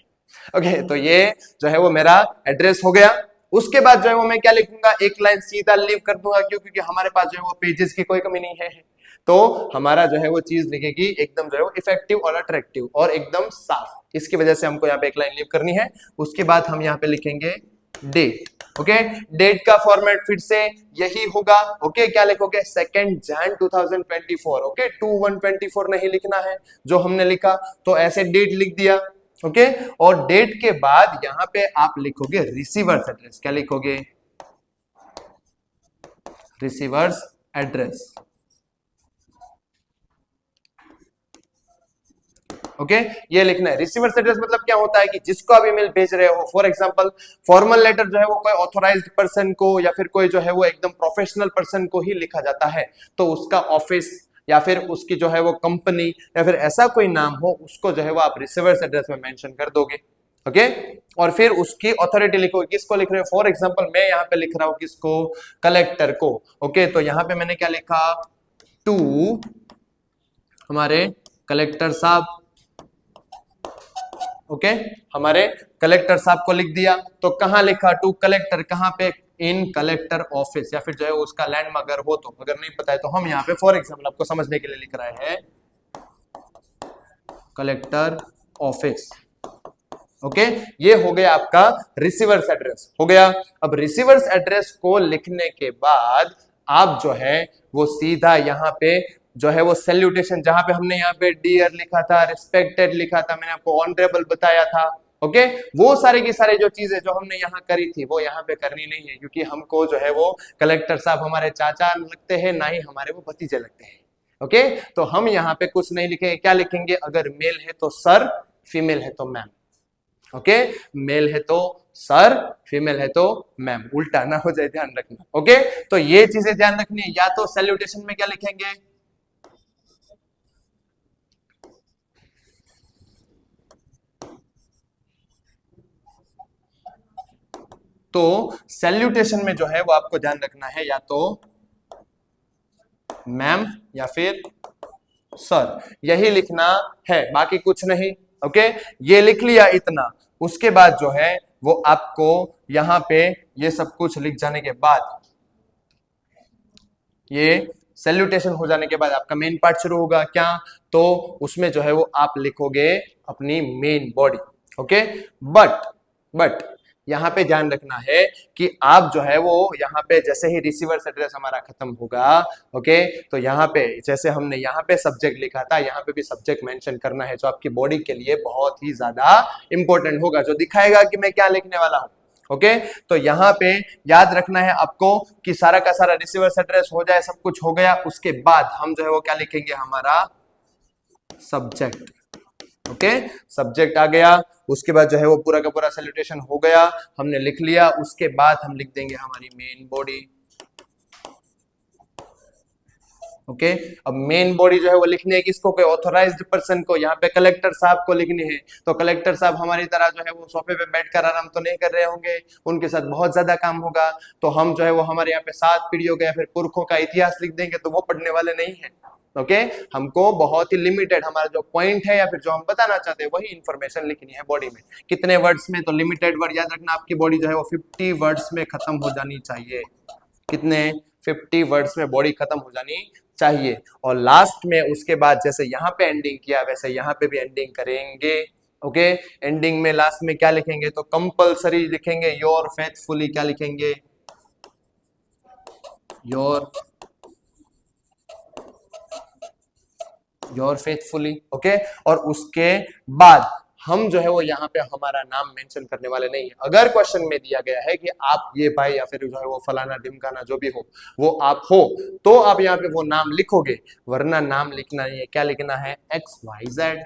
ओके। तो ये जो है वो मेरा एड्रेस हो गया। उसके बाद जो है वो मैं क्या लिखूंगा, एक लाइन सीधा लीव कर दूंगा, क्यों? क्योंकि हमारे पास जो है वो पेजेस की कोई कमी नहीं है, तो हमारा जो है वो चीज लिखेगी एकदम जो है वो इफेक्टिव और अट्रैक्टिव और एकदम साफ। इसकी वजह से हमको यहाँ पे एक लाइन लीव करनी है। उसके बाद हम यहाँ पे लिखेंगे डेट, ओके। डेट का फॉर्मेट फिर से यही होगा, ओके। क्या लिखोगे, 2 जैन 2024, ओके। 2124 नहीं लिखना है जो हमने लिखा, तो ऐसे डेट लिख दिया, ओके। और डेट के बाद यहां पे आप लिखोगे रिसीवर्स एड्रेस। क्या लिखोगे, रिसीवर्स एड्रेस, ओके। ये लिखना है रिसीवर्स एड्रेस। मतलब क्या होता है कि जिसको आप ईमेल भेज रहे हो, फॉर एग्जांपल फॉर्मल लेटर जो है वो कोई ऑथोराइज्ड पर्सन को या फिर कोई जो है वो एकदम प्रोफेशनल पर्सन को ही लिखा जाता है, तो उसका ऑफिस या फिर उसकी जो है वो कंपनी या फिर ऐसा कोई नाम हो, उसको जो है वो आप रिसीवर्स एड्रेस में मेंशन कर दोगे, ओके। और फिर उसकी अथॉरिटी लिखोगे, किसको लिख रहे हो, फॉर एग्जांपल मैं यहाँ पे लिख रहा हूं किसको, कलेक्टर को, ओके। तो यहाँ पे मैंने क्या लिखा, टू हमारे कलेक्टर साहब, ओके, हमारे कलेक्टर साहब को लिख दिया। तो कहां लिखा, टू कलेक्टर, कहां पे, इन कलेक्टर ऑफिस, या फिर जो है उसका लैंड अगर हो तो, अगर नहीं पता है तो हम यहाँ पे फॉर एग्जांपल आपको समझने के लिए लिख रहे हैं कलेक्टर ऑफिस, ओके। ये हो गया आपका रिसीवर्स एड्रेस, हो गया। अब रिसीवर्स एड्रेस को लिखने के बाद आप जो है वो सीधा यहाँ पे जो है वो सैल्यूटेशन, जहां पे हमने यहाँ पे डियर लिखा था, रिस्पेक्टेड लिखा था, मैंने आपको ऑनरेबल बताया था, ओके। वो सारे की सारे जो चीजें जो हमने यहाँ करी थी वो यहाँ पे करनी नहीं है, क्योंकि हमको जो है वो कलेक्टर साहब हमारे चाचा लगते हैं, ना ही हमारे वो भतीजे लगते हैं, ओके। तो हम यहाँ पे कुछ नहीं लिखेंगे। क्या लिखेंगे, अगर मेल है तो सर, फीमेल है तो मैम, ओके। मेल है तो सर, फीमेल है तो मैम, उल्टा ना हो जाए, ध्यान रखना, ओके। तो ये चीजें ध्यान रखनी है। या तो सैल्यूटेशन में क्या लिखेंगे, तो सैल्यूटेशन में जो है वो आपको ध्यान रखना है या तो मैम या फिर सर, यही लिखना है, बाकी कुछ नहीं, ओके। ये लिख लिया इतना। उसके बाद जो है वो आपको यहां पे ये सब कुछ लिख जाने के बाद, ये सैल्यूटेशन हो जाने के बाद आपका मेन पार्ट शुरू होगा। क्या, तो उसमें जो है वो आप लिखोगे अपनी मेन बॉडी, ओके। बट यहां पे ध्यान रखना है कि आप जो है वो यहाँ पे जैसे ही रिसीवर्स एड्रेस हमारा खत्म होगा, ओके, तो यहाँ पे जैसे हमने यहाँ पे सब्जेक्ट लिखा था, यहाँ पे भी सब्जेक्ट मेंशन करना है, जो आपकी बॉडी के लिए बहुत ही ज्यादा इंपॉर्टेंट होगा, जो दिखाएगा कि मैं क्या लिखने वाला हूं, ओके। तो यहाँ पे याद रखना है आपको कि सारा का सारा रिसीवर्स एड्रेस हो जाए, सब कुछ हो गया। उसके बाद हम जो है वो क्या लिखेंगे, हमारा सब्जेक्ट, ओके। सब्जेक्ट आ गया। उसके बाद जो है वो पूरा का पूरा सैल्यूटेशन हो गया, हमने लिख लिया। उसके बाद हम लिख देंगे हमारी मेन बॉडी, ओके। अब मेन बॉडी जो है वो लिखनी है किसको, कोई ऑथोराइज्ड पर्सन को, यहाँ पे कलेक्टर साहब को लिखनी है। तो कलेक्टर साहब हमारी तरह जो है वो सोफे पे बैठकर आराम तो नहीं कर रहे होंगे, उनके साथ बहुत ज्यादा काम होगा। तो हम जो है वो हमारे यहाँ पे 7 पीढ़ियों का या फिर पुरखों का इतिहास लिख देंगे, तो वो पढ़ने वाले नहीं है, ओके हमको बहुत ही लिमिटेड हमारा जो पॉइंट है या फिर जो हम बताना चाहते हैं वही इंफॉर्मेशन लिखनी है बॉडी में। कितने वर्ड्स में? तो लिमिटेड वर्ड याद रखना, आपकी बॉडी जो है वो 50 वर्ड्स में खत्म हो जानी चाहिए। कितने? 50 वर्ड्स में बॉडी खत्म हो जानी चाहिए। और लास्ट में उसके बाद जैसे यहाँ पे एंडिंग किया वैसे यहाँ पे भी एंडिंग करेंगे। ओके एंडिंग में लास्ट में क्या लिखेंगे? तो कंपल्सरी लिखेंगे योर फेथफुली। क्या लिखेंगे? Your faithfully. ओके और उसके बाद हम जो है वो यहाँ पे हमारा नाम मेंशन करने वाले नहीं है। अगर क्वेश्चन में दिया गया है कि आप ये भाई या फिर जो है वो फलाना ढिमकाना जो भी हो वो आप हो, तो आप यहाँ पे वो नाम लिखोगे, वरना नाम लिखना नहीं है। क्या लिखना है? XYZ।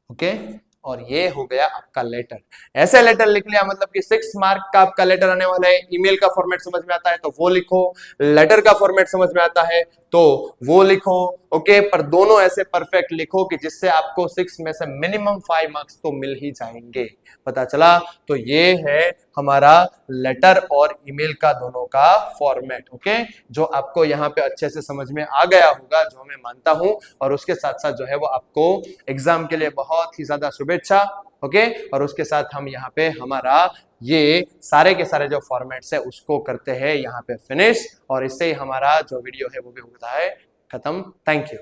ओके और ये हो गया आपका लेटर। ऐसे लेटर लिख लिया मतलब कि 6 मार्क का आपका लेटर आने वाला है। ईमेल का फॉर्मेट समझ में आता है तो वो लिखो, लेटर का फॉर्मेट समझ में आता है तो वो लिखो। ओके पर दोनों ऐसे परफेक्ट लिखो कि जिससे आपको 6 में से मिनिमम 5 मार्क्स तो मिल ही जाएंगे। पता चला? तो ये है हमारा लेटर और ईमेल का दोनों का फॉर्मेट। ओके जो आपको यहाँ पे अच्छे से समझ में आ गया होगा, जो मैं मानता हूं, और उसके साथ साथ जो है वो आपको एग्जाम के लिए बहुत ही ज्यादा शुभेच्छा। ओके और उसके साथ हम यहाँ पे हमारा ये सारे के सारे जो फॉर्मेट्स है उसको करते हैं यहाँ पे फिनिश, और इससे ही हमारा जो वीडियो है वो भी होता है खत्म। Thank you.